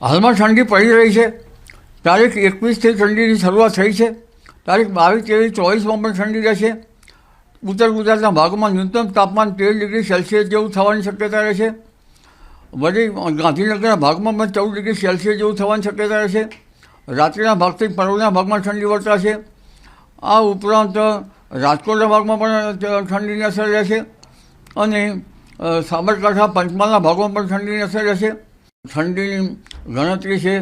હાલમાં ઠંડી પડી રહી છે. તારીખ 21થી ઠંડીની શરૂઆત થઈ છે. તારીખ 22, 23, 24માં પણ ઠંડી રહેશે. ઉત્તર ગુજરાતના ભાગમાં ન્યૂનતમ તાપમાન 13 ડિગ્રી સેલ્સિયસ જેવું થવાની શક્યતા રહેશે. વળી ગાંધીનગરના ભાગમાં પણ 14 ડિગ્રી સેલ્સિયસ જેવું થવાની શક્યતા રહેશે. રાત્રિના ભાગથી પરોઢના ભાગમાં ઠંડી વર્તાશે. આ ઉપરાંત રાજકોટના ભાગમાં પણ ઠંડીની અસર રહેશે અને સાબરકાંઠા પંચમહાલના ભાગમાં પણ ઠંડીની અસર રહેશે. ઠંડીની ગણતરી છે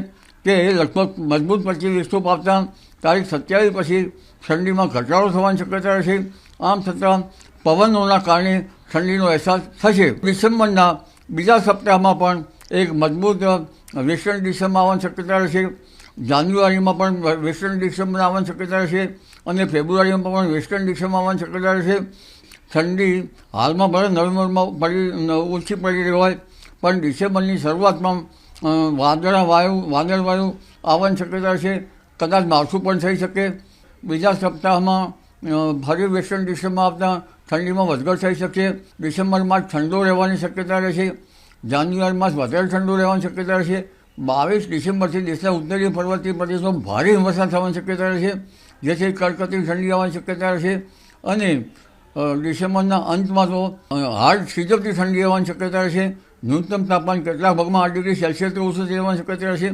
કે લગભગ મજબૂત 25 વિસ્તોપ આપતા તારીખ 27 પછી ઠંડીમાં ઘટાડો થવાની શક્યતા રહેશે. આમ છતાં પવનોના કારણે ઠંડીનો અહેસાસ થશે. ડિસેમ્બરના બીજા સપ્તાહમાં પણ એક મજબૂત વેસ્ટર્ન ડિસ્ટર્બન્સ આવવાની શક્યતા રહેશે. જાન્યુઆરીમાં પણ વેસ્ટર્ન ડિસ્ટર્બન્સ આવવાની શક્યતા રહેશે અને ફેબ્રુઆરીમાં પણ વેસ્ટર્ન ડિસ્ટર્બન્સ આવવાની શક્યતા રહેશે. ઠંડી હાલમાં ભલે નવેમ્બરમાં ઓછી પડી રહી હોય પણ ડિસેમ્બરની શરૂઆતમાં વાદળવાયુ આવવાની શક્યતા છે. કદાચ માવઠું પણ થઈ શકે. બીજા સપ્તાહમાં ફરી વેસ્ટર્ન ડિસ્ટર્બન્સ આવતા ઠંડીમાં વધઘટ થઈ શકે. ડિસેમ્બરમાં ઠંડો રહેવાની શક્યતા રહેશે. જાન્યુઆરીમાં વધારે ઠંડો રહેવાની શક્યતા રહેશે. 22 ડિસેમ્બરથી દેશના ઉત્તરીય પર્વતીય પ્રદેશોમાં ભારે હિમવર્ષા થવાની શક્યતા રહેશે, જેથી કડકડતી ઠંડી આવવાની શક્યતા રહેશે. અને ડિસેમ્બરના અંતમાં તો હાડ થીજવતી ઠંડી આવવાની શક્યતા રહેશે. ન્યૂનતમ તાપમાન કેટલાક ભાગમાં 8 ડિગ્રી સેલ્સિયસથી ઓછું રહેવાની શક્યતા રહેશે.